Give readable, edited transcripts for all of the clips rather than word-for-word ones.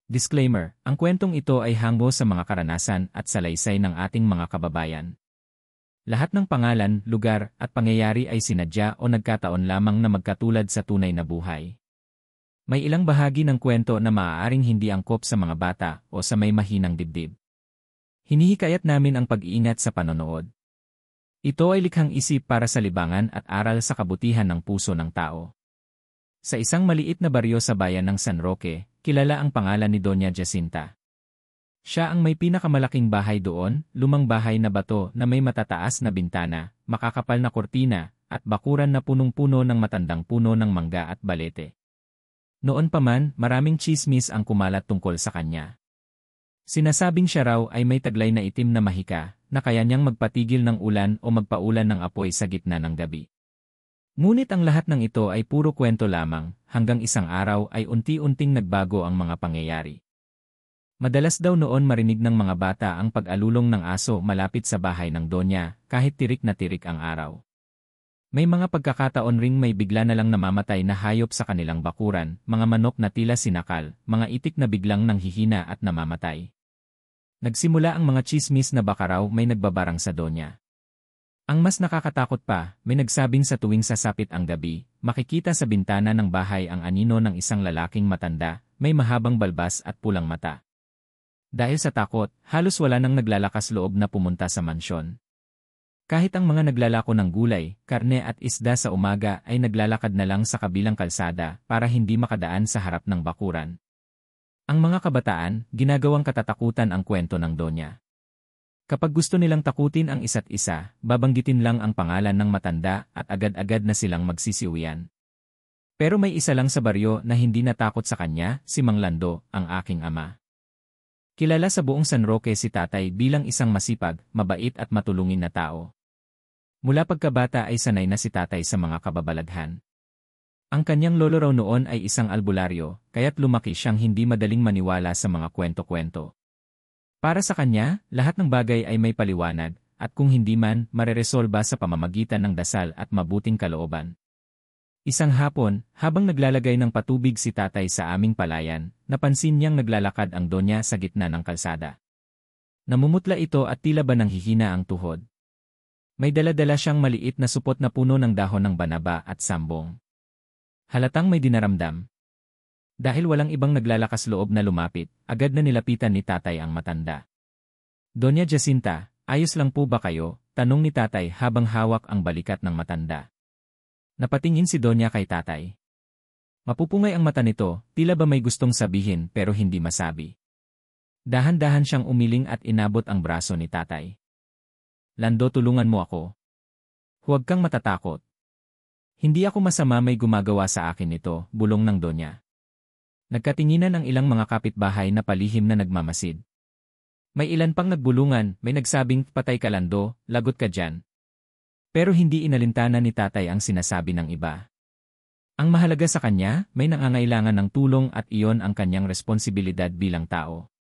Disclaimer, ang kwentong ito ay hango sa mga karanasan at salaysay ng ating mga kababayan. Lahat ng pangalan, lugar, at pangyayari ay sinadya o nagkataon lamang na magkatulad sa tunay na buhay. May ilang bahagi ng kwento na maaaring hindi angkop sa mga bata o sa may mahinang dibdib. Hinihikayat namin ang pag-iingat sa panonood. Ito ay likhang isip para sa libangan at aral sa kabutihan ng puso ng tao. Sa isang maliit na baryo sa bayan ng San Roque, kilala ang pangalan ni Doña Jacinta. Siya ang may pinakamalaking bahay doon, lumang bahay na bato na may matataas na bintana, makakapal na kortina, at bakuran na punong-puno ng matandang puno ng mangga at balete. Noon pa man, maraming tsismis ang kumalat tungkol sa kanya. Sinasabing siya raw ay may taglay na itim na mahika, na kaya niyang magpatigil ng ulan o magpaulan ng apoy sa gitna ng gabi. Ngunit ang lahat ng ito ay puro kwento lamang, hanggang isang araw ay unti-unting nagbago ang mga pangyayari. Madalas daw noon marinig ng mga bata ang pag-alulong ng aso malapit sa bahay ng Donya, kahit tirik na tirik ang araw. May mga pagkakataon ring may bigla na lang namamatay na hayop sa kanilang bakuran, mga manok na tila sinakal, mga itik na biglang nanghihina at namamatay. Nagsimula ang mga tsismis na baka raw may nagbabarang sa Donya. Ang mas nakakatakot pa, may nagsabing sa tuwing sasapit ang gabi, makikita sa bintana ng bahay ang anino ng isang lalaking matanda, may mahabang balbas at pulang mata. Dahil sa takot, halos wala nang naglalakas loob na pumunta sa mansyon. Kahit ang mga naglalako ng gulay, karne at isda sa umaga ay naglalakad na lang sa kabilang kalsada para hindi makadaan sa harap ng bakuran. Ang mga kabataan, ginagawang katatakutan ang kwento ng Donya. Kapag gusto nilang takutin ang isa't isa, babanggitin lang ang pangalan ng matanda at agad-agad na silang magsisiuyan. Pero may isa lang sa baryo na hindi natakot sa kanya, si Mang Lando, ang aking ama. Kilala sa buong San Roque si tatay bilang isang masipag, mabait at matulungin na tao. Mula pagkabata ay sanay na si tatay sa mga kababalaghan. Ang kanyang lolo raw noon ay isang albularyo, kaya't lumaki siyang hindi madaling maniwala sa mga kwento-kwento. Para sa kanya, lahat ng bagay ay may paliwanag, at kung hindi man, mareresolba sa pamamagitan ng dasal at mabuting kalooban. Isang hapon, habang naglalagay ng patubig si tatay sa aming palayan, napansin niyang naglalakad ang Donya sa gitna ng kalsada. Namumutla ito at tila ba nanghihina ang tuhod. May dala-dala siyang maliit na supot na puno ng dahon ng banaba at sambong. Halatang may dinaramdam. Dahil walang ibang naglalakas loob na lumapit, agad na nilapitan ni tatay ang matanda. Doña Jacinta, ayos lang po ba kayo? Tanong ni tatay habang hawak ang balikat ng matanda. Napatingin si Donya kay tatay. Mapupungay ang mata nito, tila ba may gustong sabihin pero hindi masabi. Dahan-dahan siyang umiling at inabot ang braso ni tatay. Lando, tulungan mo ako. Huwag kang matatakot. Hindi ako masama, may gumagawa sa akin nito, bulong ng Donya. Nagkatinginan ang ilang mga kapitbahay na palihim na nagmamasid. May ilan pang nagbulungan, may nagsabing, patay ka Lando, lagot ka dyan. Pero hindi inalintana ni tatay ang sinasabi ng iba. Ang mahalaga sa kanya, may nangangailangan ng tulong at iyon ang kanyang responsibilidad bilang tao.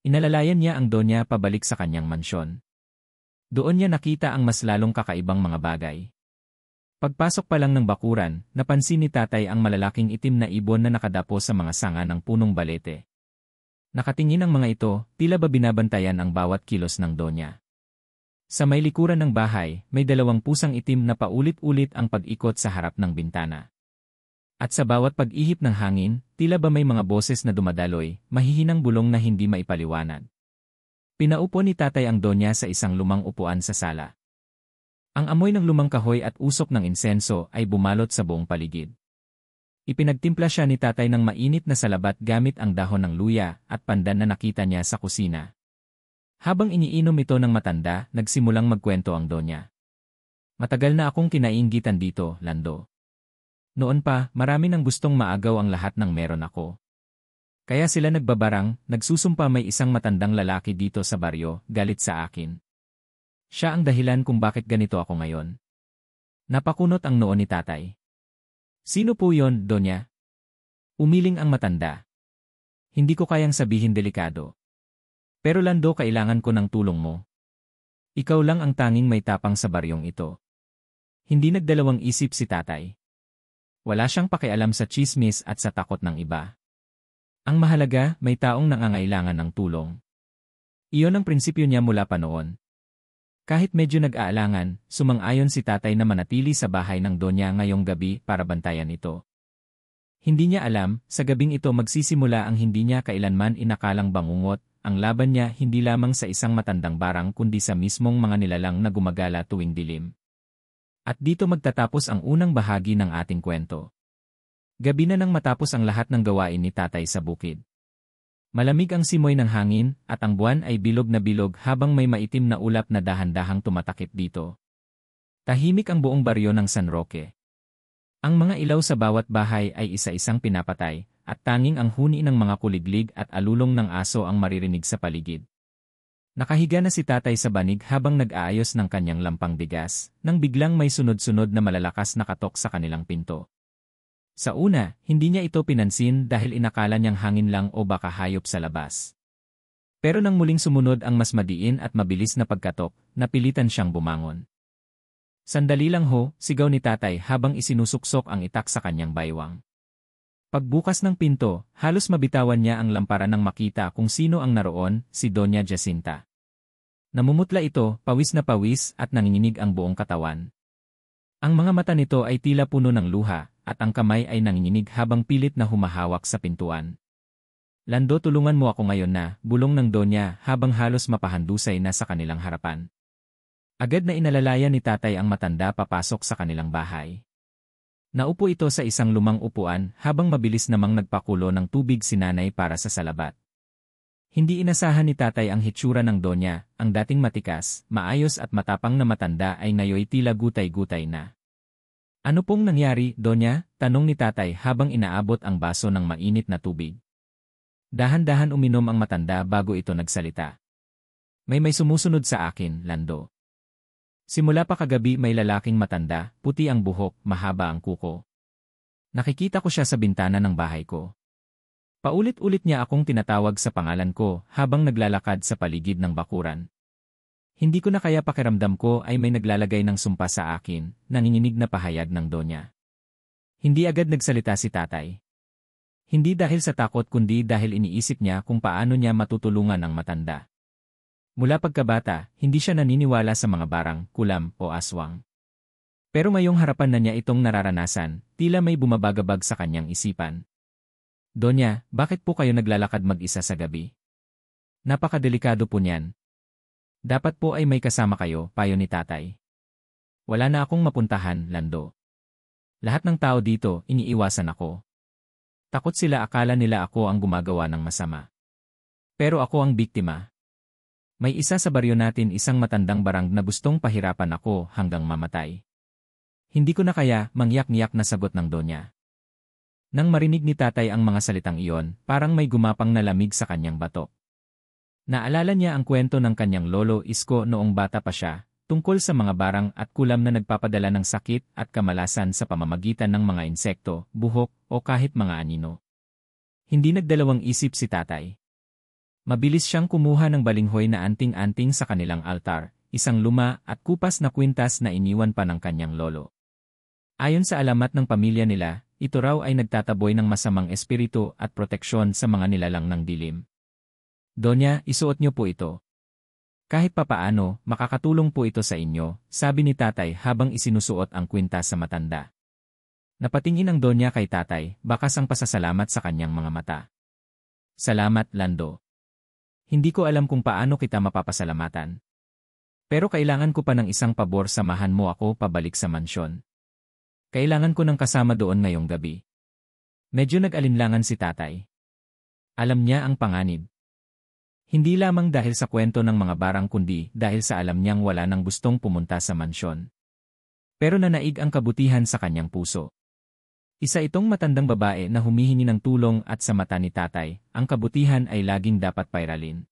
Inalalayan niya ang Donya pabalik sa kanyang mansyon. Doon niya nakita ang mas lalong kakaibang mga bagay. Pagpasok pa lang ng bakuran, napansin ni tatay ang malalaking itim na ibon na nakadapo sa mga sanga ng punong balete. Nakatingin ang mga ito, tila ba binabantayan ang bawat kilos ng Donya. Sa may likuran ng bahay, may dalawang pusang itim na paulit-ulit ang pag-ikot sa harap ng bintana. At sa bawat pag-ihip ng hangin, tila ba may mga boses na dumadaloy, mahihinang bulong na hindi maipaliwanag. Pinaupo ni tatay ang Donya sa isang lumang upuan sa sala. Ang amoy ng lumang kahoy at usok ng insenso ay bumalot sa buong paligid. Ipinagtimpla siya ni tatay ng mainit na salabat gamit ang dahon ng luya at pandan na nakita niya sa kusina. Habang iniinom ito ng matanda, nagsimulang magkwento ang Donya. Matagal na akong kinainggitan dito, Lando. Noon pa, marami nang gustong maagaw ang lahat ng meron ako. Kaya sila nagbabarang, nagsusumpa may isang matandang lalaki dito sa baryo, galit sa akin. Siya ang dahilan kung bakit ganito ako ngayon. Napakunot ang noo ni tatay. Sino po yon, Donya? Umiling ang matanda. Hindi ko kayang sabihin, delikado. Pero Lando, kailangan ko ng tulong mo. Ikaw lang ang tanging may tapang sa baryong ito. Hindi nagdalawang isip si tatay. Wala siyang pakialam sa tsismis at sa takot ng iba. Ang mahalaga, may taong nangangailangan ng tulong. Iyon ang prinsipyo niya mula pa noon. Kahit medyo nag-aalangan, sumang-ayon si tatay na manatili sa bahay ng Donya ngayong gabi para bantayan ito. Hindi niya alam, sa gabing ito magsisimula ang hindi niya kailanman inakalang bangungot, ang laban niya hindi lamang sa isang matandang barang kundi sa mismong mga nilalang na gumagala tuwing dilim. At dito magtatapos ang unang bahagi ng ating kwento. Gabi na nang matapos ang lahat ng gawain ni tatay sa bukid. Malamig ang simoy ng hangin, at ang buwan ay bilog na bilog habang may maitim na ulap na dahan-dahang tumatakip dito. Tahimik ang buong baryo ng San Roque. Ang mga ilaw sa bawat bahay ay isa-isang pinapatay, at tanging ang huni ng mga kuliglig at alulong ng aso ang maririnig sa paligid. Nakahiga na si tatay sa banig habang nag-aayos ng kanyang lampang bigas, nang biglang may sunod-sunod na malalakas na katok sa kanilang pinto. Sa una, hindi niya ito pinansin dahil inakala niyang hangin lang o baka hayop sa labas. Pero nang muling sumunod ang mas madiin at mabilis na pagkatok, napilitan siyang bumangon. Sandali lang ho, sigaw ni tatay habang isinusuksok ang itak sa kanyang baywang. Pagbukas ng pinto, halos mabitawan niya ang lamparan nang makita kung sino ang naroon, si Doña Jacinta. Namumutla ito, pawis na pawis at nanginginig ang buong katawan. Ang mga mata nito ay tila puno ng luha, at ang kamay ay nanginginig habang pilit na humahawak sa pintuan. Lando, tulungan mo ako ngayon na, bulong ng Donya habang halos mapahandusay na sa kanilang harapan. Agad na inalalayan ni tatay ang matanda papasok sa kanilang bahay. Naupo ito sa isang lumang upuan habang mabilis namang nagpakulo ng tubig si nanay para sa salabat. Hindi inasahan ni tatay ang hitsura ng Donya, ang dating matikas, maayos at matapang na matanda ay ngayoy tila gutay-gutay na. Ano pong nangyari, Donya? Tanong ni tatay habang inaabot ang baso ng mainit na tubig. Dahan-dahan uminom ang matanda bago ito nagsalita. May sumusunod sa akin, Lando. Simula pa kagabi may lalaking matanda, puti ang buhok, mahaba ang kuko. Nakikita ko siya sa bintana ng bahay ko. Paulit-ulit niya akong tinatawag sa pangalan ko habang naglalakad sa paligid ng bakuran. Hindi ko na kaya pakiramdam ko ay may naglalagay ng sumpa sa akin, nanginginig na pahayag ng Donya. Hindi agad nagsalita si tatay. Hindi dahil sa takot kundi dahil iniisip niya kung paano niya matutulungan ang matanda. Mula pagkabata, hindi siya naniniwala sa mga barang, kulam o aswang. Pero ngayong harapan na niya itong nararanasan, tila may bumabagabag sa kanyang isipan. Donya, bakit po kayo naglalakad mag-isa sa gabi? Napakadelikado po niyan. Dapat po ay may kasama kayo, payo ni tatay. Wala na akong mapuntahan, Lando. Lahat ng tao dito, iniiwasan ako. Takot sila, akala nila ako ang gumagawa ng masama. Pero ako ang biktima. May isa sa baryo natin isang matandang barang na gustong pahirapan ako hanggang mamatay. Hindi ko na kaya, mangyak-nyak na sagot ng Donya. Nang marinig ni tatay ang mga salitang iyon, parang may gumapang na lamig sa kanyang batok. Naalala niya ang kwento ng kanyang lolo Isko noong bata pa siya, tungkol sa mga barang at kulam na nagpapadala ng sakit at kamalasan sa pamamagitan ng mga insekto, buhok, o kahit mga anino. Hindi nagdalawang isip si tatay. Mabilis siyang kumuha ng balinghoy na anting-anting sa kanilang altar, isang luma at kupas na kwintas na iniwan pa ng kanyang lolo. Ayon sa alamat ng pamilya nila, ito raw ay nagtataboy ng masamang espiritu at proteksyon sa mga nilalang ng dilim. Donya, isuot niyo po ito. Kahit papaano, makakatulong po ito sa inyo, sabi ni tatay habang isinusuot ang kwintas sa matanda. Napatingin ang Donya kay tatay, bakas ang pasasalamat sa kanyang mga mata. Salamat, Lando. Hindi ko alam kung paano kita mapapasalamatan. Pero kailangan ko pa ng isang pabor, samahan mo ako pabalik sa mansyon. Kailangan ko ng kasama doon ngayong gabi. Medyo nag-alinlangan si tatay. Alam niya ang panganib. Hindi lamang dahil sa kwento ng mga barang kundi dahil sa alam niyang wala nang gustong pumunta sa mansyon. Pero nanaig ang kabutihan sa kanyang puso. Isa itong matandang babae na humihingi ng tulong at sa mata ni tatay, ang kabutihan ay laging dapat pairalin.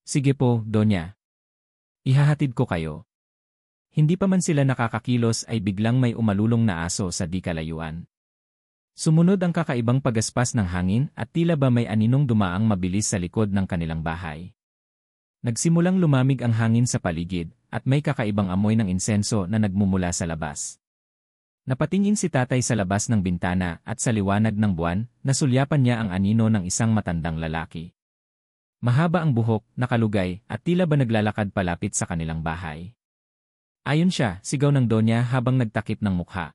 Sige po, Donya. Ihahatid ko kayo. Hindi pa man sila nakakakilos ay biglang may umalulong na aso sa di kalayuan. Sumunod ang kakaibang pagaspas ng hangin at tila ba may aninong dumaang mabilis sa likod ng kanilang bahay. Nagsimulang lumamig ang hangin sa paligid at may kakaibang amoy ng insenso na nagmumula sa labas. Napatingin si tatay sa labas ng bintana at sa liwanag ng buwan, nasulyapan niya ang anino ng isang matandang lalaki. Mahaba ang buhok, nakalugay, at tila ba naglalakad palapit sa kanilang bahay. Ayon siya, sigaw ng Donya habang nagtakip ng mukha.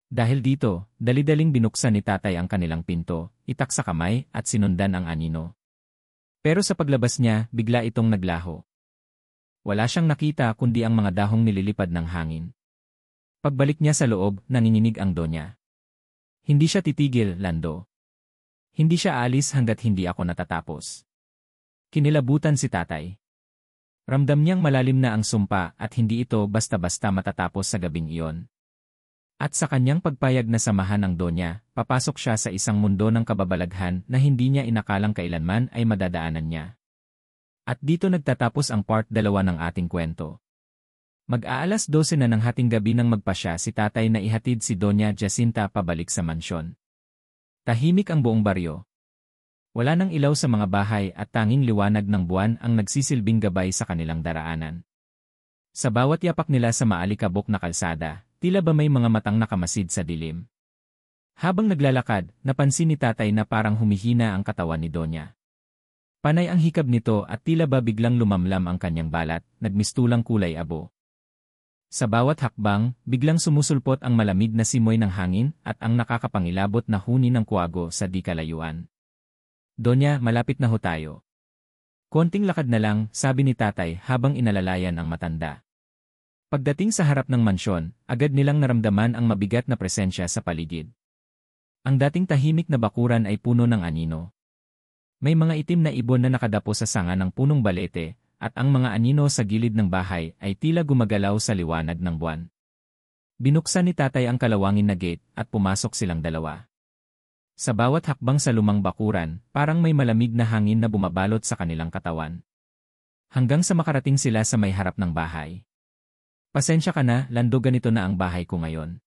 Dahil dito, dali-daling binuksan ni tatay ang kanilang pinto, itak sa kamay at sinundan ang anino. Pero sa paglabas niya, bigla itong naglaho. Wala siyang nakita kundi ang mga dahong nililipad ng hangin. Pagbalik niya sa loob, nanginginig ang Donya. Hindi siya titigil, Lando. Hindi siya alis hanggat hindi ako natatapos. Kinilabutan si tatay. Ramdam niyang malalim na ang sumpa at hindi ito basta-basta matatapos sa gabing iyon. At sa kanyang pagpayag na samahan ang Donya, papasok siya sa isang mundo ng kababalaghan na hindi niya inakalang kailanman ay madadaanan niya. At dito nagtatapos ang part 2 ng ating kwento. Mag-aalas 12 na ng hating gabi nang magpasya si tatay na ihatid si Donya Jacinta pabalik sa mansyon. Tahimik ang buong baryo. Wala nang ilaw sa mga bahay at tanging liwanag ng buwan ang nagsisilbing gabay sa kanilang daraanan. Sa bawat yapak nila sa maalikabok na kalsada, tila ba may mga matang nakamasid sa dilim. Habang naglalakad, napansin ni tatay na parang humihina ang katawan ni Donya. Panay ang hikab nito at tila ba biglang lumamlam ang kanyang balat, nagmistulang kulay abo. Sa bawat hakbang, biglang sumusulpot ang malamig na simoy ng hangin at ang nakakapangilabot na huni ng kuwago sa di kalayuan. Donya, malapit na ho tayo. Konting lakad na lang, sabi ni tatay habang inalalayan ang matanda. Pagdating sa harap ng mansyon, agad nilang naramdaman ang mabigat na presensya sa paligid. Ang dating tahimik na bakuran ay puno ng anino. May mga itim na ibon na nakadapo sa sanga ng punong balete, at ang mga anino sa gilid ng bahay ay tila gumagalaw sa liwanag ng buwan. Binuksan ni tatay ang kalawangin na gate at pumasok silang dalawa. Sa bawat hakbang sa lumang bakuran, parang may malamig na hangin na bumabalot sa kanilang katawan. Hanggang sa makarating sila sa may harap ng bahay. Pasensya ka na, Lando, ganito na ang bahay ko ngayon.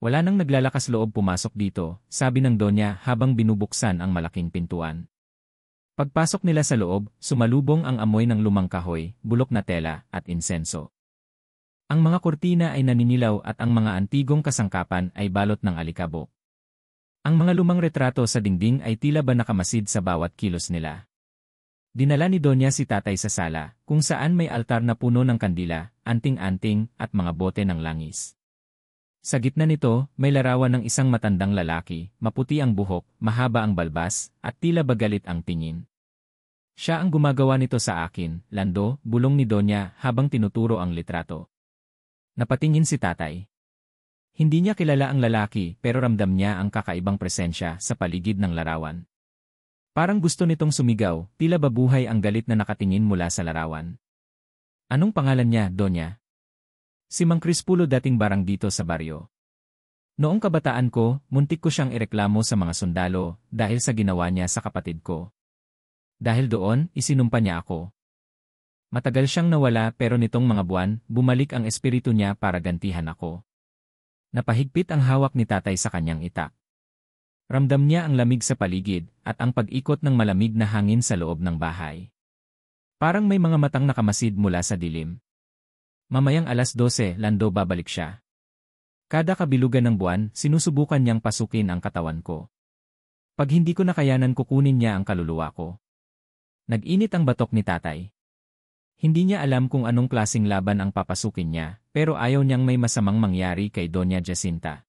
Wala nang naglalakas loob pumasok dito, sabi ng Donya habang binubuksan ang malaking pintuan. Pagpasok nila sa loob, sumalubong ang amoy ng lumang kahoy, bulok na tela, at insenso. Ang mga kurtina ay naninilaw at ang mga antigong kasangkapan ay balot ng alikabok. Ang mga lumang retrato sa dingding ay tila ba nakamasid sa bawat kilos nila. Dinala ni Donya si tatay sa sala, kung saan may altar na puno ng kandila, anting-anting, at mga bote ng langis. Sa gitna nito, may larawan ng isang matandang lalaki, maputi ang buhok, mahaba ang balbas, at tila ba galit ang tingin. Siya ang gumagawa nito sa akin, Lando, bulong ni Donya habang tinuturo ang litrato. Napatingin si tatay. Hindi niya kilala ang lalaki pero ramdam niya ang kakaibang presensya sa paligid ng larawan. Parang gusto nitong sumigaw, tila ba buhay ang galit na nakatingin mula sa larawan. Anong pangalan niya, Donya? Si Mang Crispulo, dating barang dito sa baryo. Noong kabataan ko, muntik ko siyang ireklamo sa mga sundalo dahil sa ginawa niya sa kapatid ko. Dahil doon, isinumpa niya ako. Matagal siyang nawala pero nitong mga buwan, bumalik ang espiritu niya para gantihan ako. Napahigpit ang hawak ni tatay sa kanyang itak. Ramdam niya ang lamig sa paligid at ang pag-ikot ng malamig na hangin sa loob ng bahay. Parang may mga matang nakamasid mula sa dilim. Mamayang alas 12, Lando, babalik siya. Kada kabilugan ng buwan, sinusubukan niyang pasukin ang katawan ko. Pag hindi ko nakayanan, kukunin niya ang kaluluwa ko. Nag-init ang batok ni tatay. Hindi niya alam kung anong klaseng laban ang papasukin niya, pero ayaw niyang may masamang mangyari kay Donya Jacinta.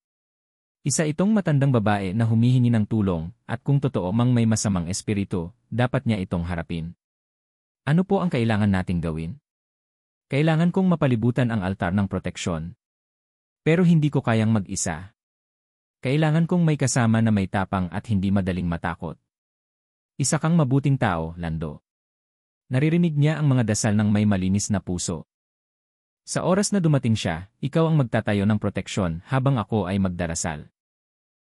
Isa itong matandang babae na humihingi ng tulong, at kung totoo mang may masamang espiritu, dapat niya itong harapin. Ano po ang kailangan nating gawin? Kailangan kong mapalibutan ang altar ng proteksyon. Pero hindi ko kayang mag-isa. Kailangan kong may kasama na may tapang at hindi madaling matakot. Isa kang mabuting tao, Lando. Naririnig niya ang mga dasal ng may malinis na puso. Sa oras na dumating siya, ikaw ang magtatayo ng proteksyon habang ako ay magdarasal.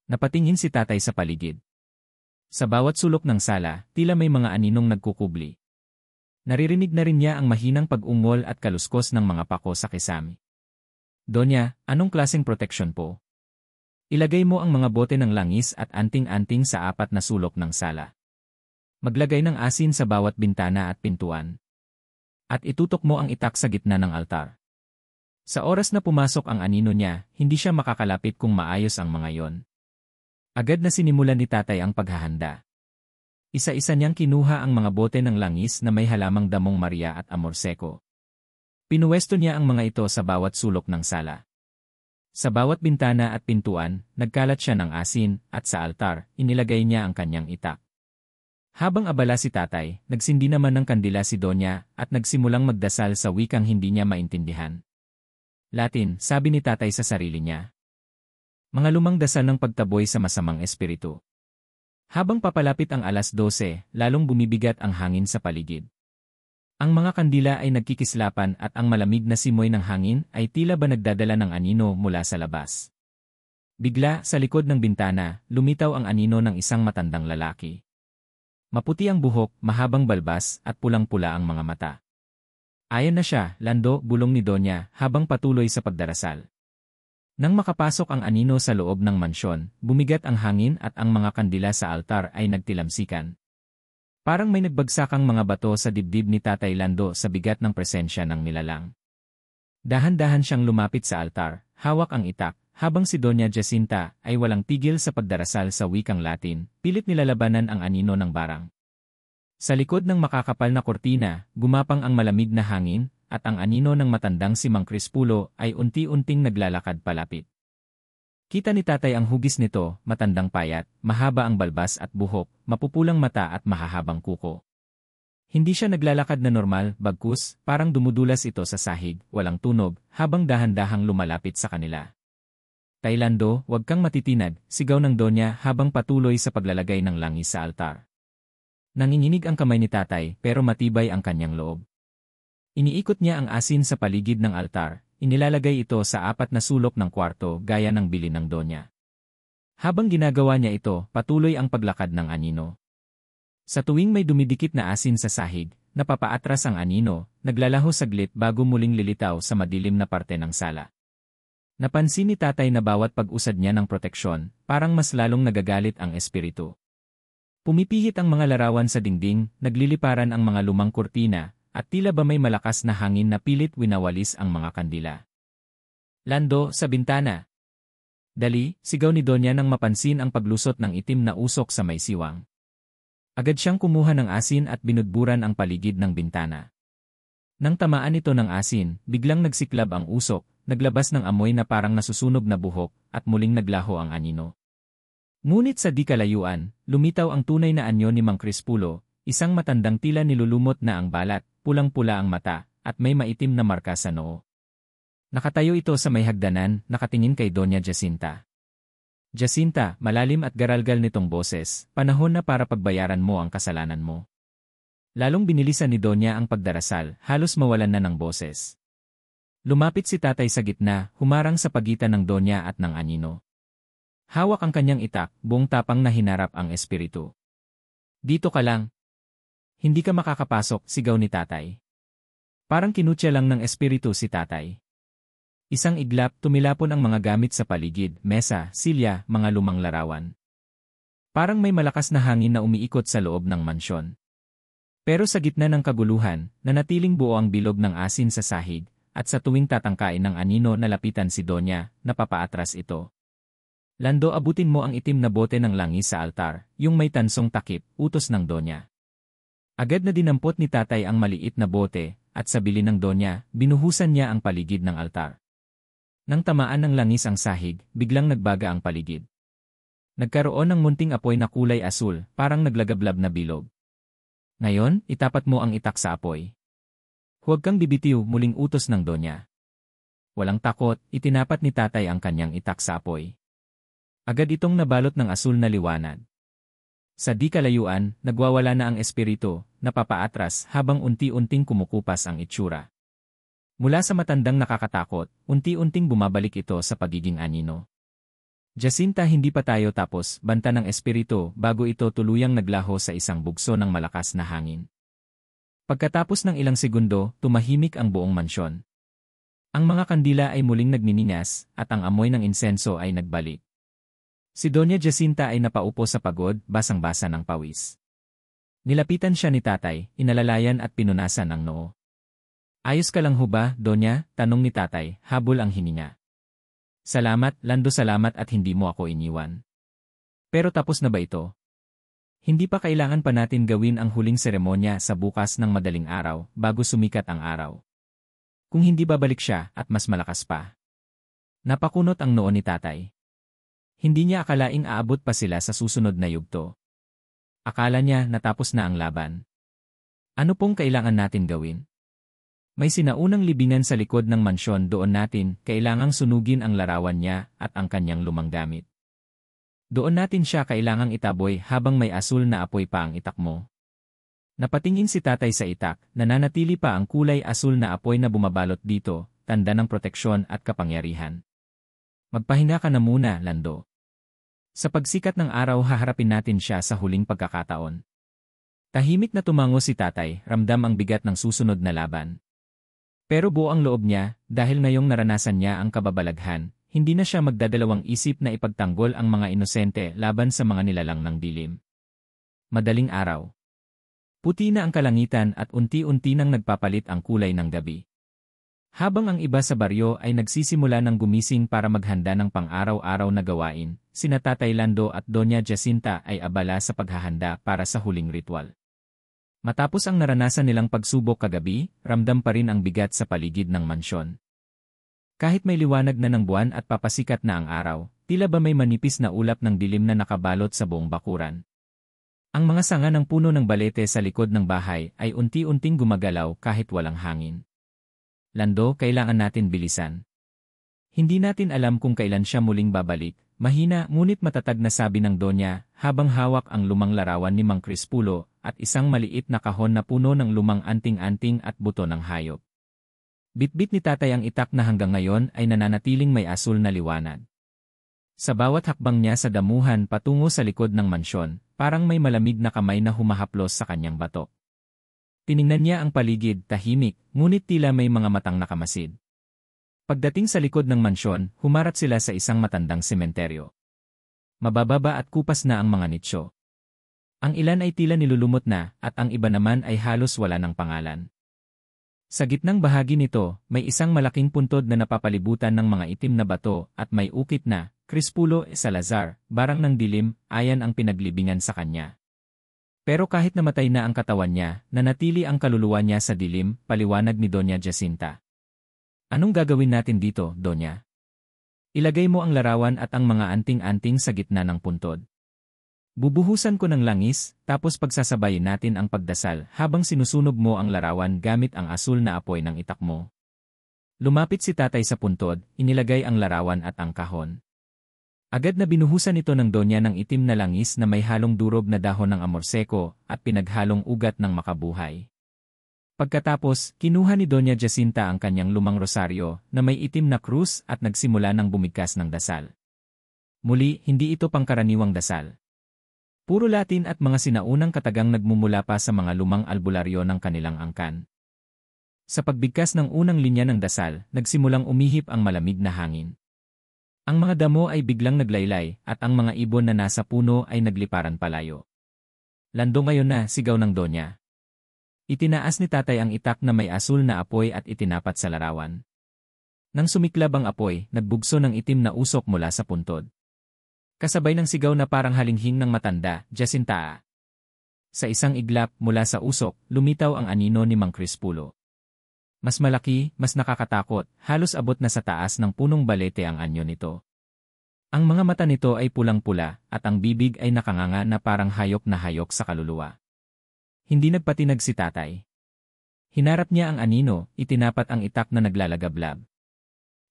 Napatingin si tatay sa paligid. Sa bawat sulok ng sala, tila may mga aninong nagkukubli. Naririnig na rin niya ang mahinang pag-ungol at kaluskos ng mga pako sa kisame. Donya, anong klaseng proteksyon po? Ilagay mo ang mga bote ng langis at anting-anting sa 4 na sulok ng sala. Maglagay ng asin sa bawat bintana at pintuan. At itutok mo ang itak sa gitna ng altar. Sa oras na pumasok ang anino niya, hindi siya makakalapit kung maayos ang mga yon. Agad na sinimulan ni tatay ang paghahanda. Isa-isa niyang kinuha ang mga bote ng langis na may halamang damong Maria at Amorseko. Pinuwesto niya ang mga ito sa bawat sulok ng sala. Sa bawat bintana at pintuan, nagkalat siya ng asin, at sa altar, inilagay niya ang kanyang itak. Habang abala si tatay, nagsindi naman ng kandila si Donya at nagsimulang magdasal sa wikang hindi niya maintindihan. Latin, sabi ni tatay sa sarili niya. Mga lumang dasal ng pagtaboy sa masamang espiritu. Habang papalapit ang alas 12, lalong bumibigat ang hangin sa paligid. Ang mga kandila ay nagkikislapan at ang malamig na simoy ng hangin ay tila ba nagdadala ng anino mula sa labas. Bigla, sa likod ng bintana, lumitaw ang anino ng isang matandang lalaki. Maputi ang buhok, mahabang balbas, at pulang-pula ang mga mata. Ayon na siya, Lando, bulong ni Donya, habang patuloy sa pagdarasal. Nang makapasok ang anino sa loob ng mansyon, bumigat ang hangin at ang mga kandila sa altar ay nagtilamsikan. Parang may nagbagsakang mga bato sa dibdib ni Tatay Lando sa bigat ng presensya ng nilalang. Dahan-dahan siyang lumapit sa altar, hawak ang itak, habang si Doña Jacinta ay walang tigil sa pagdarasal sa wikang Latin, pilit nilalabanan ang anino ng barang. Sa likod ng makakapal na kortina, gumapang ang malamig na hangin, at ang anino ng matandang si Mang Crispulo ay unti-unting naglalakad palapit. Kita ni tatay ang hugis nito, matandang payat, mahaba ang balbas at buhok, mapupulang mata at mahahabang kuko. Hindi siya naglalakad na normal, bagkus, parang dumudulas ito sa sahig, walang tunog, habang dahan-dahang lumalapit sa kanila. Taylando, huwag kang matitinag, sigaw ng Donya habang patuloy sa paglalagay ng langis sa altar. Nanginginig ang kamay ni tatay pero matibay ang kanyang loob. Iniikot niya ang asin sa paligid ng altar, inilalagay ito sa 4 na sulok ng kwarto gaya ng bilin ng Donya. Habang ginagawa niya ito, patuloy ang paglakad ng anino. Sa tuwing may dumidikit na asin sa sahig, napapaatras ang anino, naglalaho saglit bago muling lilitaw sa madilim na parte ng sala. Napansin ni tatay na bawat pag-usad niya ng proteksyon, parang mas lalong nagagalit ang espiritu. Pumipihit ang mga larawan sa dingding, nagliliparan ang mga lumang kurtina, at tila ba may malakas na hangin na pilit winawalis ang mga kandila. Lando, sa bintana. Dali, sigaw ni Donya nang mapansin ang paglusot ng itim na usok sa may siwang. Agad siyang kumuha ng asin at binudburan ang paligid ng bintana. Nang tamaan ito ng asin, biglang nagsiklab ang usok, naglabas ng amoy na parang nasusunog na buhok, at muling naglaho ang anino. Ngunit sa di kalayuan, lumitaw ang tunay na anyo ni Mang Crispulo, isang matandang tila nilulumot na ang balat, pulang-pula ang mata, at may maitim na marka sa noo. Nakatayo ito sa may hagdanan, nakatingin kay Doña Jacinta. Jacinta, malalim at garalgal nitong boses, panahon na para pagbayaran mo ang kasalanan mo. Lalong binilisan ni Donya ang pagdarasal, halos mawalan na ng boses. Lumapit si tatay sa gitna, humarang sa pagitan ng Donya at ng anino. Hawak ang kanyang itak, buong tapang na hinarap ang espiritu. Dito ka lang. Hindi ka makakapasok, sigaw ni tatay. Parang kinutya lang ng espiritu si tatay. Isang iglap, tumilapon ang mga gamit sa paligid, mesa, silya, mga lumang larawan. Parang may malakas na hangin na umiikot sa loob ng mansyon. Pero sa gitna ng kaguluhan, nanatiling buo ang bilog ng asin sa sahig, at sa tuwing tatangkain ng anino na lapitan si Donya, napapaatras ito. Lando, abutin mo ang itim na bote ng langis sa altar, yung may tansong takip, utos ng Donya. Agad na dinampot ni tatay ang maliit na bote, at sa bili ng Donya, binuhusan niya ang paligid ng altar. Nang tamaan ng langis ang sahig, biglang nagbaga ang paligid. Nagkaroon ng munting apoy na kulay asul, parang naglagablab na bilog. Ngayon, itapat mo ang itak sa apoy. Huwag kang bibitiw, muling utos ng Donya. Walang takot, itinapat ni tatay ang kanyang itak sa apoy. Agad itong nabalot ng asul na liwanag. Sa di kalayuan, nagwawala na ang espiritu, napapaatras habang unti-unting kumukupas ang itsura. Mula sa matandang nakakatakot, unti-unting bumabalik ito sa pagiging anino. Jacinta, hindi pa tayo tapos, banta ng espiritu bago ito tuluyang naglaho sa isang bugso ng malakas na hangin. Pagkatapos ng ilang segundo, tumahimik ang buong mansyon. Ang mga kandila ay muling nagniningas, at ang amoy ng insenso ay nagbalik. Si Doña Jacinta ay napaupo sa pagod, basang-basa ng pawis. Nilapitan siya ni tatay, inalalayan at pinunasan ang noo. Ayos ka lang ho ba, Donya? Tanong ni tatay, habol ang hininga. Salamat, Lando, salamat at hindi mo ako iniwan. Pero tapos na ba ito? Hindi pa kailangan pa natin gawin ang huling seremonya sa bukas ng madaling araw bago sumikat ang araw. Kung hindi babalik siya at mas malakas pa. Napakunot ang noo ni tatay. Hindi niya akalaing aabot pa sila sa susunod na yugto. Akala niya natapos na ang laban. Ano pong kailangan natin gawin? May sinaunang libingan sa likod ng mansyon, doon natin kailangang sunugin ang larawan niya at ang kanyang lumang gamit. Doon natin siya kailangang itaboy habang may asul na apoy pa ang itak mo. Napatingin si tatay sa itak, nananatili pa ang kulay asul na apoy na bumabalot dito, tanda ng proteksyon at kapangyarihan. Magpahinga ka na muna, Lando. Sa pagsikat ng araw haharapin natin siya sa huling pagkakataon. Tahimik na tumango si tatay, ramdam ang bigat ng susunod na laban. Pero buo ang loob niya, dahil ngayong naranasan niya ang kababalaghan, hindi na siya magdadalawang isip na ipagtanggol ang mga inosente laban sa mga nilalang ng dilim. Madaling araw. Puti na ang kalangitan at unti-unti nang nagpapalit ang kulay ng gabi. Habang ang iba sa baryo ay nagsisimula ng gumising para maghanda ng pang-araw-araw na gawain, sina Tatay Lando at Doña Jacinta ay abala sa paghahanda para sa huling ritual. Matapos ang naranasan nilang pagsubok kagabi, ramdam pa rin ang bigat sa paligid ng mansyon. Kahit may liwanag na ng buwan at papasikat na ang araw, tila ba may manipis na ulap ng dilim na nakabalot sa buong bakuran. Ang mga sanga ng puno ng balete sa likod ng bahay ay unti-unting gumagalaw kahit walang hangin. Lando, kailangan natin bilisan. Hindi natin alam kung kailan siya muling babalik, mahina ngunit matatag na sabi ng Donya, habang hawak ang lumang larawan ni Mang Crispulo at isang maliit na kahon na puno ng lumang anting-anting at buto ng hayop. Bitbit ni tatay ang itak na hanggang ngayon ay nananatiling may asul na liwanag. Sa bawat hakbang niya sa damuhan patungo sa likod ng mansyon, parang may malamig na kamay na humahaplos sa kanyang batok. Tiningnan niya ang paligid, tahimik, ngunit tila may mga matang nakamasid. Pagdating sa likod ng mansyon, humarap sila sa isang matandang sementeryo. Mabababa at kupas na ang mga nicho. Ang ilan ay tila nilulumot na, at ang iba naman ay halos wala ng pangalan. Sa gitnang bahagi nito, may isang malaking puntod na napapalibutan ng mga itim na bato at may ukit na, Crispulo Salazar, barang ng dilim, ayan ang pinaglibingan sa kanya. Pero kahit namatay na ang katawan niya, nanatili ang kaluluwa niya sa dilim, paliwanag ni Doña Jacinta. Anong gagawin natin dito, Doña? Ilagay mo ang larawan at ang mga anting-anting sa gitna ng puntod. Bubuhusan ko ng langis, tapos pagsasabayin natin ang pagdasal habang sinusunog mo ang larawan gamit ang asul na apoy ng itak mo. Lumapit si tatay sa puntod, inilagay ang larawan at ang kahon. Agad na binuhusan ito ng Donya ng itim na langis na may halong durog na dahon ng amorseko at pinaghalong ugat ng makabuhay. Pagkatapos, kinuha ni Doña Jacinta ang kanyang lumang rosaryo na may itim na krus at nagsimula ng bumigkas ng dasal. Muli, hindi ito pangkaraniwang dasal. Puro Latin at mga sinaunang katagang nagmumula pa sa mga lumang albularyo ng kanilang angkan. Sa pagbigkas ng unang linya ng dasal, nagsimulang umihip ang malamig na hangin. Ang mga damo ay biglang naglaylay at ang mga ibon na nasa puno ay nagliparan palayo. Lando, ngayon na, sigaw ng Donya. Itinaas ni tatay ang itak na may asul na apoy at itinapat sa larawan. Nang sumiklab ang apoy, nagbugso ng itim na usok mula sa puntod. Kasabay ng sigaw na parang halinghing ng matanda, Jacinta. Sa isang iglap mula sa usok, lumitaw ang anino ni Mang Crispulo. Mas malaki, mas nakakatakot, halos abot na sa taas ng punong balete ang anyo nito. Ang mga mata nito ay pulang-pula at ang bibig ay nakanganga na parang hayok na hayok sa kaluluwa. Hindi nagpatinag si tatay. Hinarap niya ang anino, itinapat ang itak na naglalagablab.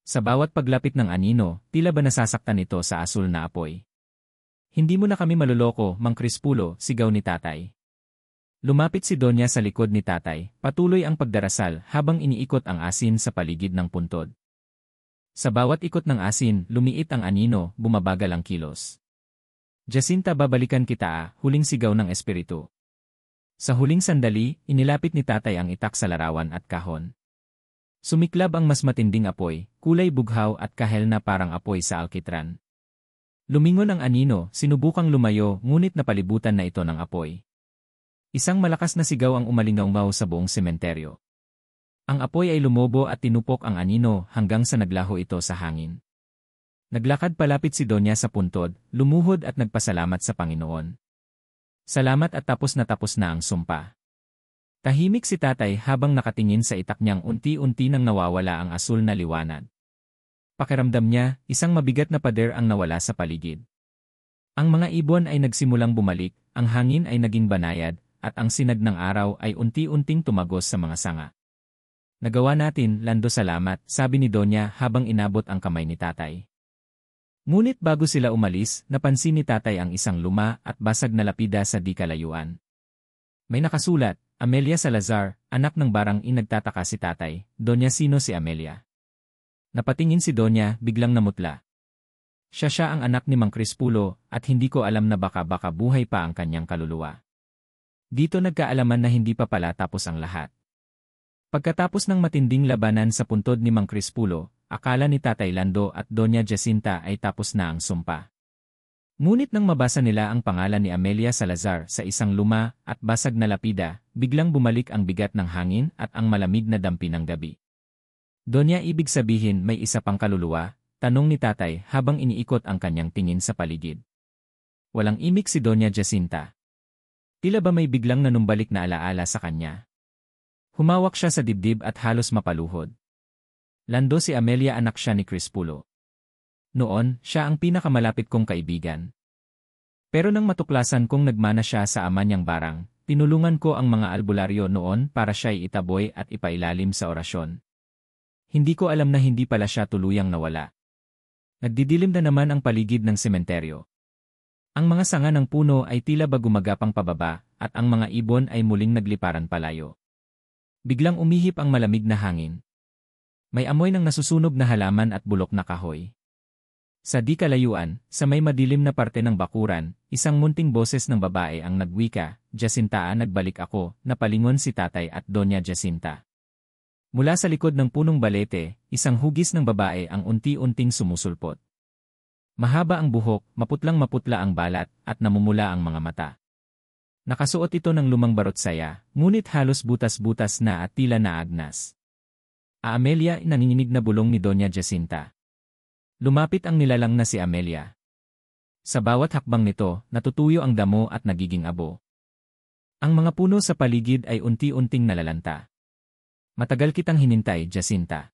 Sa bawat paglapit ng anino, tila ba nasasaktan ito sa asul na apoy. Hindi mo na kami maluloko, Mang Crispulo, sigaw ni tatay. Lumapit si Donya sa likod ni tatay, patuloy ang pagdarasal habang iniikot ang asin sa paligid ng puntod. Sa bawat ikot ng asin, lumiit ang anino, bumabagal ang kilos. Jacinta, babalikan kita, huling sigaw ng espiritu. Sa huling sandali, inilapit ni tatay ang itak sa larawan at kahon. Sumiklab ang mas matinding apoy, kulay bughaw at kahel na parang apoy sa alkitran. Lumingon ang anino, sinubukang lumayo ngunit napalibutan na ito ng apoy. Isang malakas na sigaw ang umalingaw sa buong sementeryo. Ang apoy ay lumobo at tinupok ang anino hanggang sa naglaho ito sa hangin. Naglakad palapit si Donya sa puntod, lumuhod at nagpasalamat sa Panginoon. Salamat at tapos na ang sumpa. Tahimik si tatay habang nakatingin sa itak niyang unti-unti nang nawawala ang asul na liwanag. Pakiramdam niya, isang mabigat na pader ang nawala sa paligid. Ang mga ibon ay nagsimulang bumalik, ang hangin ay naging banayad, at ang sinag ng araw ay unti-unting tumagos sa mga sanga. Nagawa natin, Lando, salamat, sabi ni Donya habang inabot ang kamay ni tatay. Ngunit bago sila umalis, napansin ni tatay ang isang luma at basag na lapida sa di kalayuan. May nakasulat, Amelia Salazar, anak ng barang nagtataka si tatay. Donya, sino si Amelia? Napatingin si Donya, biglang namutla. Siya ang anak ni Mang Crispulo at hindi ko alam na baka buhay pa ang kanyang kaluluwa. Dito nagkaalaman na hindi pa pala tapos ang lahat. Pagkatapos ng matinding labanan sa puntod ni Mang Crispulo, akala ni Tatay Lando at Doña Jacinta ay tapos na ang sumpa. Ngunit nang mabasa nila ang pangalan ni Amelia Salazar sa isang luma at basag na lapida, biglang bumalik ang bigat ng hangin at ang malamig na dampi ng gabi. Donya, ibig sabihin may isa pang kaluluwa? Tanong ni tatay habang iniikot ang kanyang tingin sa paligid. Walang imik si Doña Jacinta. Tila ba may biglang nanumbalik na alaala sa kanya? Humawak siya sa dibdib at halos mapaluhod. Lando, si Amelia, anak siya ni Crispulo. Noon, siya ang pinakamalapit kong kaibigan. Pero nang matuklasan kong nagmana siya sa ama niyang barang, tinulungan ko ang mga albularyo noon para siya'y itaboy at ipailalim sa orasyon. Hindi ko alam na hindi pala siya tuluyang nawala. Nagdidilim na naman ang paligid ng sementeryo. Ang mga sanga ng puno ay tila ba gumagapang pababa, at ang mga ibon ay muling nagliparan palayo. Biglang umihip ang malamig na hangin. May amoy ng nasusunog na halaman at bulok na kahoy. Sa di kalayuan, sa may madilim na parte ng bakuran, isang munting boses ng babae ang nagwika, Jacinta, nagbalik ako, napalingon si tatay at Doña Jacinta. Mula sa likod ng punong balete, isang hugis ng babae ang unti-unting sumusulpot. Mahaba ang buhok, maputlang-maputla ang balat, at namumula ang mga mata. Nakasuot ito ng lumang barotsaya, ngunit halos butas-butas na at tila naagnas. Amelia, nanginginig na bulong ni Doña Jacinta. Lumapit ang nilalang na si Amelia. Sa bawat hakbang nito, natutuyo ang damo at nagiging abo. Ang mga puno sa paligid ay unti-unting nalalanta. Matagal kitang hinintay, Jacinta.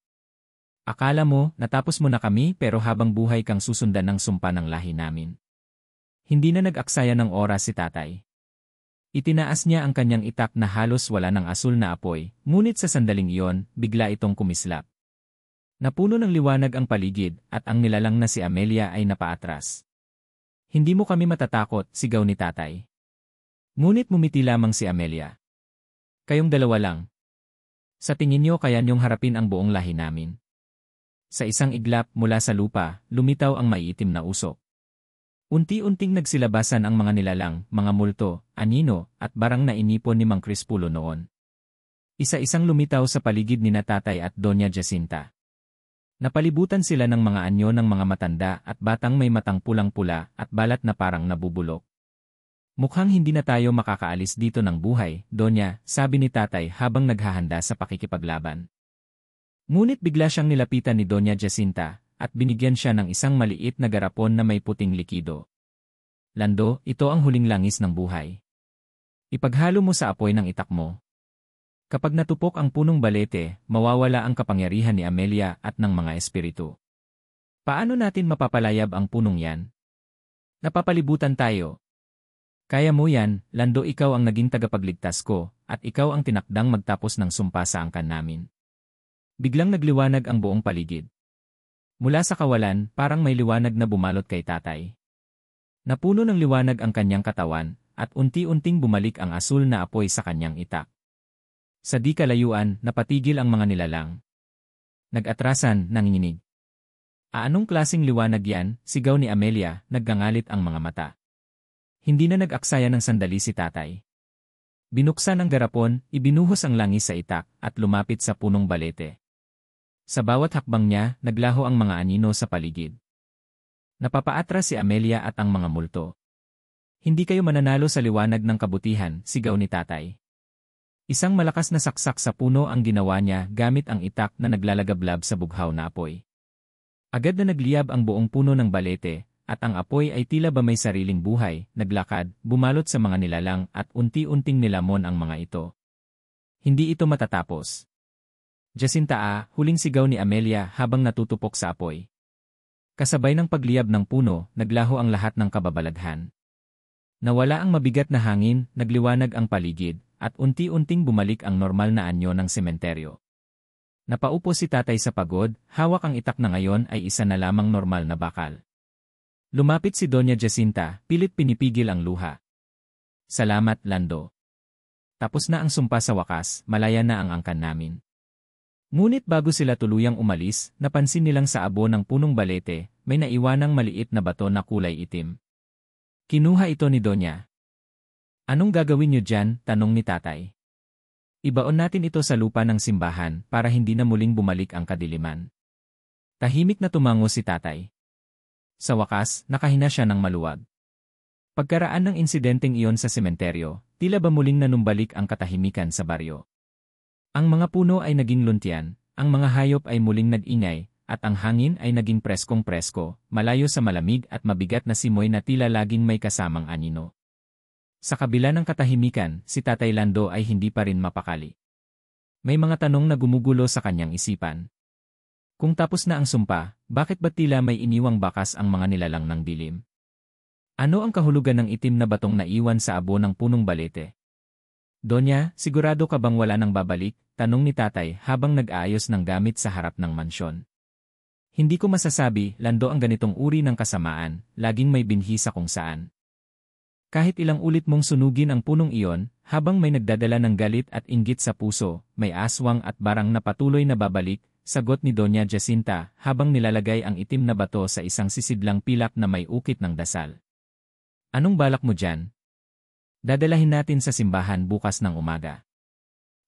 Akala mo, natapos mo na kami pero habang buhay kang susundan ng sumpa ng lahi namin. Hindi na nag-aksaya ng oras si tatay. Itinaas niya ang kanyang itak na halos wala ng asul na apoy, ngunit sa sandaling iyon, bigla itong kumislap. Napuno ng liwanag ang paligid at ang nilalang na si Amelia ay napaatras. Hindi mo kami matatakot, sigaw ni tatay. Ngunit mumiti lamang si Amelia. Kayong dalawa lang. Sa tingin niyo kaya niyong harapin ang buong lahi namin. Sa isang iglap mula sa lupa, lumitaw ang maiitim na usok. Unti-unting nagsilabasan ang mga nilalang, mga multo, anino, at barang na inipon ni Mang Crispulo noon. Isa-isang lumitaw sa paligid ni tatay at Doña Jacinta. Napalibutan sila ng mga anyo ng mga matanda at batang may matang pulang-pula at balat na parang nabubulok. Mukhang hindi na tayo makakaalis dito ng buhay, Donya, sabi ni tatay habang naghahanda sa pakikipaglaban. Ngunit bigla siyang nilapitan ni Doña Jacinta at binigyan siya ng isang maliit na garapon na may puting likido. Lando, ito ang huling langis ng buhay. Ipaghalo mo sa apoy ng itak mo. Kapag natupok ang punong balete, mawawala ang kapangyarihan ni Amelia at ng mga espiritu. Paano natin mapapalayab ang punong yan? Napapalibutan tayo. Kaya mo yan, Lando, ikaw ang naging tagapagligtas ko, at ikaw ang tinakdang magtapos ng sumpa sa angkan namin. Biglang nagliwanag ang buong paligid. Mula sa kawalan, parang may liwanag na bumalot kay tatay. Napuno ng liwanag ang kanyang katawan, at unti-unting bumalik ang asul na apoy sa kanyang itak. Sa di kalayuan, napatigil ang mga nilalang. Nag-atrasan, nanginginig. Anong klaseng liwanag yan? Sigaw ni Amelia, naggangalit ang mga mata. Hindi na nag-aksaya ng sandali si tatay. Binuksan ang garapon, ibinuhos ang langis sa itak, at lumapit sa punong balete. Sa bawat hakbang niya, naglaho ang mga anino sa paligid. Napapaatras si Amelia at ang mga multo. Hindi kayo mananalo sa liwanag ng kabutihan, sigaw ni tatay. Isang malakas na saksak sa puno ang ginawa niya gamit ang itak na naglalagablab sa bughaw na apoy. Agad na nagliyab ang buong puno ng balete, at ang apoy ay tila ba may sariling buhay, naglakad, bumalot sa mga nilalang at unti-unting nilamon ang mga ito. Hindi ito matatapos. Jacinta, huling sigaw ni Amelia habang natutupok sa apoy. Kasabay ng pagliyab ng puno, naglaho ang lahat ng kababalaghan. Nawala ang mabigat na hangin, nagliwanag ang paligid, at unti-unting bumalik ang normal na anyo ng sementeryo. Napaupo si tatay sa pagod, hawak ang itak na ngayon ay isa na lamang normal na bakal. Lumapit si Doña Jacinta, pilit pinipigil ang luha. Salamat, Lando. Tapos na ang sumpa sa wakas, malaya na ang angkan namin. Ngunit bago sila tuluyang umalis, napansin nilang sa abo ng punong balete, may naiwanang maliit na bato na kulay itim. Kinuha ito ni Doña. Anong gagawin niyo dyan? Tanong ni tatay. Ibaon natin ito sa lupa ng simbahan para hindi na muling bumalik ang kadiliman. Tahimik na tumango si tatay. Sa wakas, nakahina siya ng maluwag. Pagkaraan ng insidenteng iyon sa sementeryo, tila ba muling nanumbalik ang katahimikan sa baryo. Ang mga puno ay naging luntian, ang mga hayop ay muling nag-ingay, at ang hangin ay naging preskong-presko, malayo sa malamig at mabigat na simoy na tila laging may kasamang anino. Sa kabila ng katahimikan, si Tatay Lando ay hindi pa rin mapakali. May mga tanong na gumugulo sa kanyang isipan. Kung tapos na ang sumpa, bakit ba tila may iniwang bakas ang mga nilalang ng dilim? Ano ang kahulugan ng itim na batong naiwan sa abo ng punong balete? Donya, sigurado ka bang wala nang babalik? Tanong ni tatay habang nag-aayos ng gamit sa harap ng mansyon. Hindi ko masasabi, Lando, ang ganitong uri ng kasamaan, laging may binhi sa kung saan. Kahit ilang ulit mong sunugin ang punong iyon, habang may nagdadala ng galit at inggit sa puso, may aswang at barang na patuloy na babalik, sagot ni Doña Jacinta habang nilalagay ang itim na bato sa isang sisidlang pilak na may ukit ng dasal. Anong balak mo dyan? Dadalahin natin sa simbahan bukas ng umaga.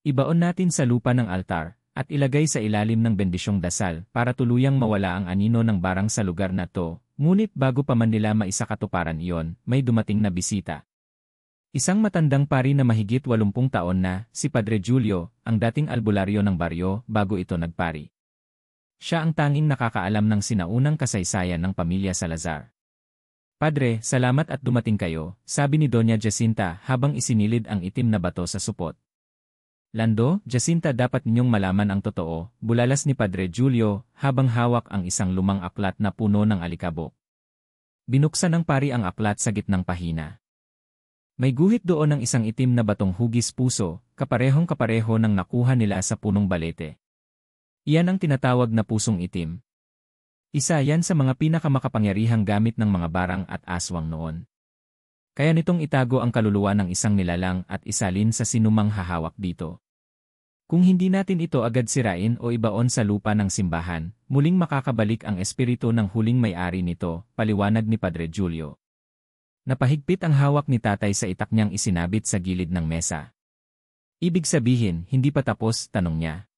Ibaon natin sa lupa ng altar, at ilagay sa ilalim ng bendisyong dasal para tuluyang mawala ang anino ng barang sa lugar na to, ngunit bago pa man nila maisakatuparan iyon, may dumating na bisita. Isang matandang pari na mahigit 80 taon na, si Padre Julio, ang dating albularyo ng baryo bago ito nagpari. Siya ang tanging nakakaalam ng sinaunang kasaysayan ng pamilya Salazar. Padre, salamat at dumating kayo, sabi ni Doña Jacinta habang isinilid ang itim na bato sa supot. Lando, Jacinta, dapat ninyong malaman ang totoo, bulalas ni Padre Julio habang hawak ang isang lumang aklat na puno ng alikabok. Binuksan ng pari ang aklat sa gitnang pahina. May guhit doon ng isang itim na batong hugis puso, kaparehong-kapareho ng nakuha nila sa punong balete. Iyan ang tinatawag na pusong itim. Isa yan sa mga pinakamakapangyarihang gamit ng mga barang at aswang noon. Kaya nitong itago ang kaluluwa ng isang nilalang at isalin sa sinumang hahawak dito. Kung hindi natin ito agad sirain o ibaon sa lupa ng simbahan, muling makakabalik ang espiritu ng huling may-ari nito, paliwanag ni Padre Julio. Napahigpit ang hawak ni tatay sa itak niyang isinabit sa gilid ng mesa. Ibig sabihin, hindi pa tapos, tanong niya.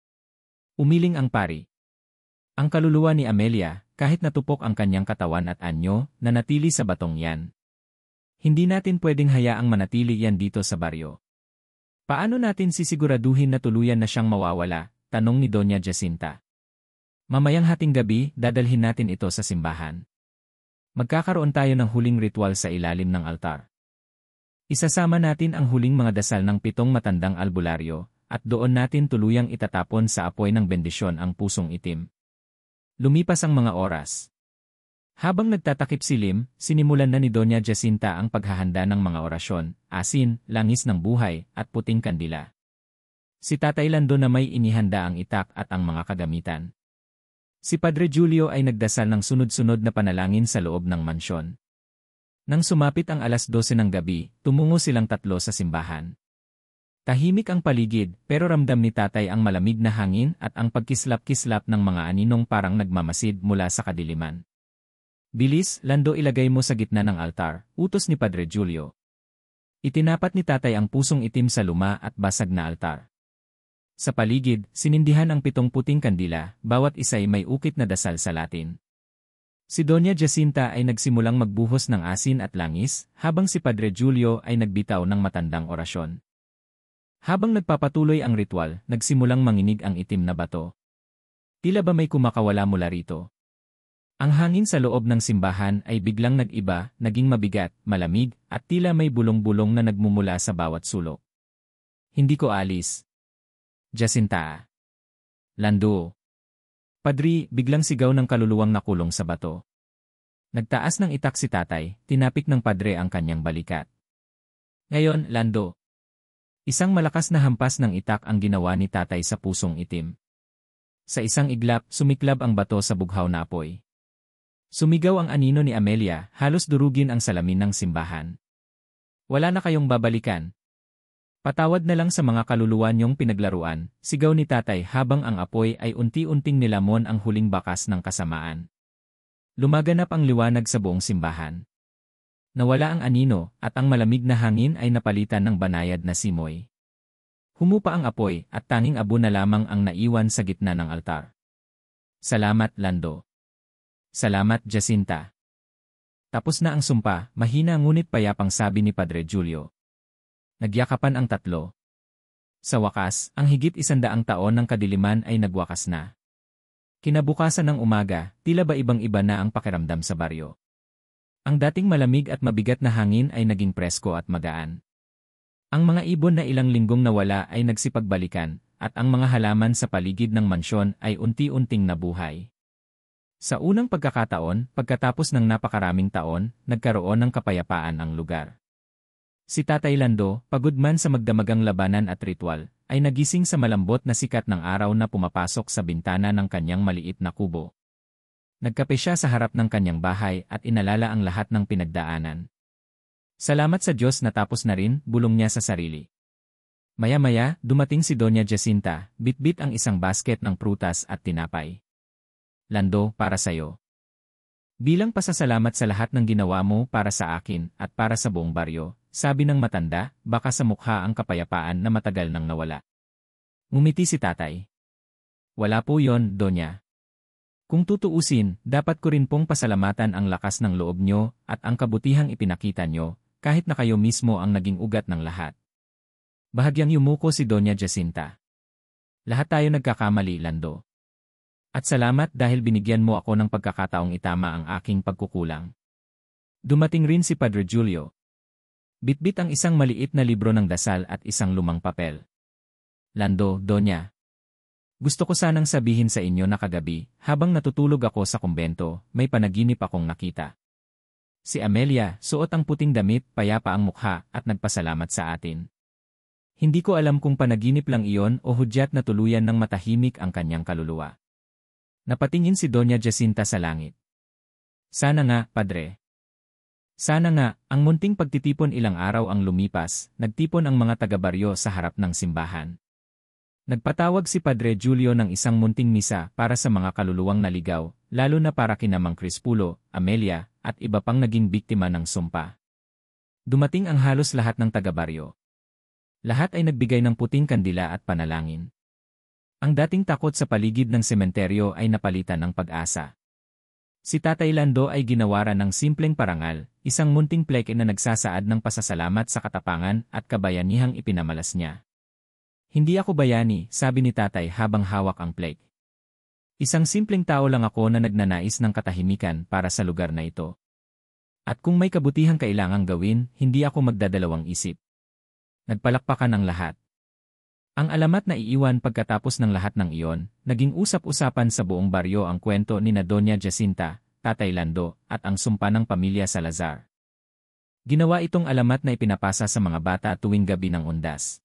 Umiling ang pari. Ang kaluluwa ni Amelia, kahit natupok ang kanyang katawan at anyo, nanatili sa batong yan. Hindi natin pwedeng hayaang manatili yan dito sa baryo. Paano natin sisiguraduhin na tuluyan na siyang mawawala? Tanong ni Doña Jacinta. Mamayang hating gabi, dadalhin natin ito sa simbahan. Magkakaroon tayo ng huling ritual sa ilalim ng altar. Isasama natin ang huling mga dasal ng 7 matandang albularyo, at doon natin tuluyang itatapon sa apoy ng bendisyon ang pusong itim. Lumipas ang mga oras. Habang nagtatakip silim, sinimulan na ni Doña Jacinta ang paghahanda ng mga orasyon, asin, langis ng buhay, at puting kandila. Si Tatay Lando na may inihanda ang itak at ang mga kagamitan. Si Padre Julio ay nagdasal ng sunod-sunod na panalangin sa loob ng mansyon. Nang sumapit ang 12:00 ng gabi, tumungo silang tatlo sa simbahan. Tahimik ang paligid, pero ramdam ni tatay ang malamig na hangin at ang pagkislap-kislap ng mga aninong parang nagmamasid mula sa kadiliman. Bilis, Lando, ilagay mo sa gitna ng altar, utos ni Padre Julio. Itinapat ni tatay ang pusong itim sa luma at basag na altar. Sa paligid, sinindihan ang 7 puting kandila, bawat isa'y may ukit na dasal sa Latin. Si Doña Jacinta ay nagsimulang magbuhos ng asin at langis, habang si Padre Julio ay nagbitaw ng matandang orasyon. Habang nagpapatuloy ang ritual, nagsimulang manginig ang itim na bato. Tila ba may kumakawala mula rito? Ang hangin sa loob ng simbahan ay biglang nag-iba, naging mabigat, malamig, at tila may bulong-bulong na nagmumula sa bawat sulok. Hindi ko alis. Jacinta. Lando. Padri, biglang sigaw ng kaluluwang nakulong sa bato. Nagtaas ng itak si tatay, tinapik ng padre ang kanyang balikat. Ngayon, Lando. Isang malakas na hampas ng itak ang ginawa ni tatay sa pusong itim. Sa isang iglap, sumiklab ang bato sa bughaw na apoy. Sumigaw ang anino ni Amelia, halos durugin ang salamin ng simbahan. Wala na kayong babalikan. Patawad na lang sa mga kaluluwa niyong pinaglaruan, sigaw ni tatay habang ang apoy ay unti-unting nilamon ang huling bakas ng kasamaan. Lumaganap ang liwanag sa buong simbahan. Nawala ang anino at ang malamig na hangin ay napalitan ng banayad na simoy. Humupa ang apoy at tanging abo na lamang ang naiwan sa gitna ng altar. Salamat, Lando. Salamat, Jacinta. Tapos na ang sumpa, mahina ngunit payapang sabi ni Padre Julio. Nagyakapan ang tatlo. Sa wakas, ang higit 100 taon ng kadiliman ay nagwakas na. Kinabukasan ng umaga, tila ba ibang-iba na ang pakiramdam sa baryo. Ang dating malamig at mabigat na hangin ay naging presko at magaan. Ang mga ibon na ilang linggong nawala ay nagsipagbalikan, at ang mga halaman sa paligid ng mansyon ay unti-unting nabuhay. Sa unang pagkakataon, pagkatapos ng napakaraming taon, nagkaroon ng kapayapaan ang lugar. Si Tatay Lando, pagod man sa magdamagang labanan at ritual, ay nagising sa malambot na sikat ng araw na pumapasok sa bintana ng kanyang maliit na kubo. Nagkape siya sa harap ng kanyang bahay at inalala ang lahat ng pinagdaanan. Salamat sa Diyos natapos na rin, bulong niya sa sarili. Maya-maya, dumating si Doña Jacinta, bitbit ang isang basket ng prutas at tinapay. Lando, para sa'yo. Bilang pasasalamat sa lahat ng ginawa mo para sa akin at para sa buong baryo, sabi ng matanda, baka sa mukha ang kapayapaan na matagal nang nawala. Ngumiti si tatay. Wala po yon, Donya. Kung tutuusin, dapat ko rin pong pasalamatan ang lakas ng loob nyo at ang kabutihang ipinakita nyo, kahit na kayo mismo ang naging ugat ng lahat. Bahagyang yumuko si Doña Jacinta. Lahat tayo nagkakamali, Lando. At salamat dahil binigyan mo ako ng pagkakataong itama ang aking pagkukulang. Dumating rin si Padre Julio. Bitbit ang isang maliit na libro ng dasal at isang lumang papel. Lando, Donya. Gusto ko sanang sabihin sa inyo na kagabi, habang natutulog ako sa kumbento, may panaginip akong nakita. Si Amelia, suot ang puting damit, payapa ang mukha, at nagpasalamat sa atin. Hindi ko alam kung panaginip lang iyon o hudyat na tuluyan ng matahimik ang kanyang kaluluwa. Napatingin si Doña Jacinta sa langit. Sana nga, Padre. Sana nga, ang munting pagtitipon ilang araw ang lumipas, nagtipon ang mga taga-baryo sa harap ng simbahan. Nagpatawag si Padre Julio ng isang munting misa para sa mga kaluluwang naligaw, lalo na para kina Mang Crispulo, Amelia, at iba pang naging biktima ng sumpa. Dumating ang halos lahat ng taga-baryo. Lahat ay nagbigay ng puting kandila at panalangin. Ang dating takot sa paligid ng sementeryo ay napalitan ng pag-asa. Si Tatay Lando ay ginawaran ng simpleng parangal, isang munting pleke na nagsasaad ng pasasalamat sa katapangan at kabayanihang ipinamalas niya. Hindi ako bayani, sabi ni tatay habang hawak ang plaque. Isang simpleng tao lang ako na nagnanais ng katahimikan para sa lugar na ito. At kung may kabutihang kailangang gawin, hindi ako magdadalawang isip. Nagpalakpakan ang lahat. Ang alamat na iiwan pagkatapos ng lahat ng iyon, naging usap-usapan sa buong baryo ang kwento ni na Doña Jacinta, Tatay Lando, at ang sumpa ng pamilya Salazar. Ginawa itong alamat na ipinapasa sa mga bata tuwing gabi ng undas.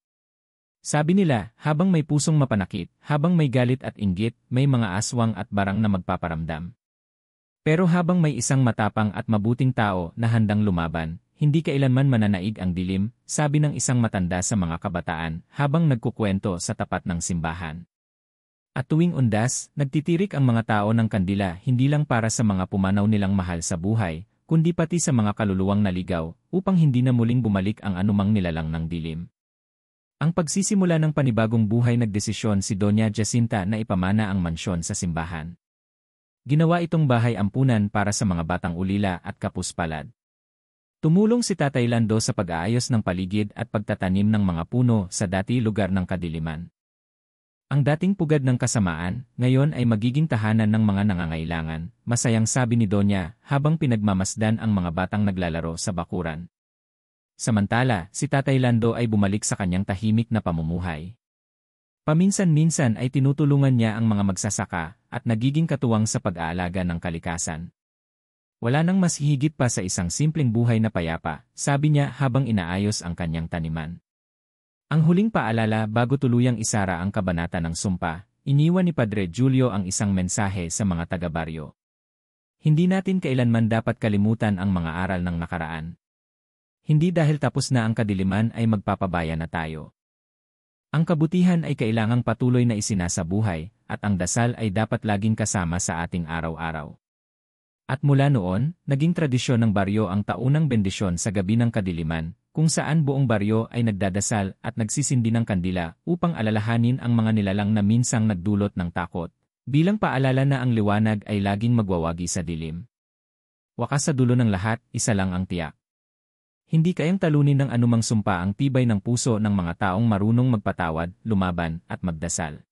Sabi nila, habang may pusong mapanakit, habang may galit at inggit, may mga aswang at barang na magpaparamdam. Pero habang may isang matapang at mabuting tao na handang lumaban, hindi kailanman mananaig ang dilim, sabi ng isang matanda sa mga kabataan habang nagkukwento sa tapat ng simbahan. At tuwing undas, nagtitirik ang mga tao ng kandila hindi lang para sa mga pumanaw nilang mahal sa buhay, kundi pati sa mga kaluluwang naligaw, upang hindi na muling bumalik ang anumang nilalang ng dilim. Ang pagsisimula ng panibagong buhay nagdesisyon si Doña Jacinta na ipamana ang mansyon sa simbahan. Ginawa itong bahay ampunan para sa mga batang ulila at kapuspalad. Tumulong si Tatay Lando sa pag-aayos ng paligid at pagtatanim ng mga puno sa dati lugar ng kadiliman. Ang dating pugad ng kasamaan, ngayon ay magiging tahanan ng mga nangangailangan, masayang sabi ni Donya habang pinagmamasdan ang mga batang naglalaro sa bakuran. Samantala, si Tatay Lando ay bumalik sa kanyang tahimik na pamumuhay. Paminsan-minsan ay tinutulungan niya ang mga magsasaka at nagiging katuwang sa pag-aalaga ng kalikasan. Wala nang mas higit pa sa isang simpleng buhay na payapa, sabi niya habang inaayos ang kanyang taniman. Ang huling paalala bago tuluyang isara ang kabanata ng sumpa, iniwan ni Padre Julio ang isang mensahe sa mga taga-baryo. Hindi natin kailanman dapat kalimutan ang mga aral ng nakaraan. Hindi dahil tapos na ang kadiliman ay magpapabaya na tayo. Ang kabutihan ay kailangang patuloy na isinasabuhay, at ang dasal ay dapat laging kasama sa ating araw-araw. At mula noon, naging tradisyon ng baryo ang taunang bendisyon sa gabi ng kadiliman, kung saan buong baryo ay nagdadasal at nagsisindi ng kandila upang alalahanin ang mga nilalang na minsang nagdulot ng takot, bilang paalala na ang liwanag ay laging magwawagi sa dilim. Wakas sa dulo ng lahat, isa lang ang tiyak. Hindi kayang talunin ng anumang sumpa ang tibay ng puso ng mga taong marunong magpatawad, lumaban, at magdasal.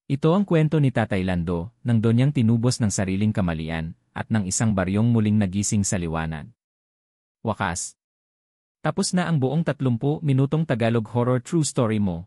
Ito ang kwento ni Tatay Lando, ng Donyang tinubos ng sariling kamalian, at ng isang baryong muling nagising sa liwanag. Wakas. Tapos na ang buong 30 minutong Tagalog horror true story mo.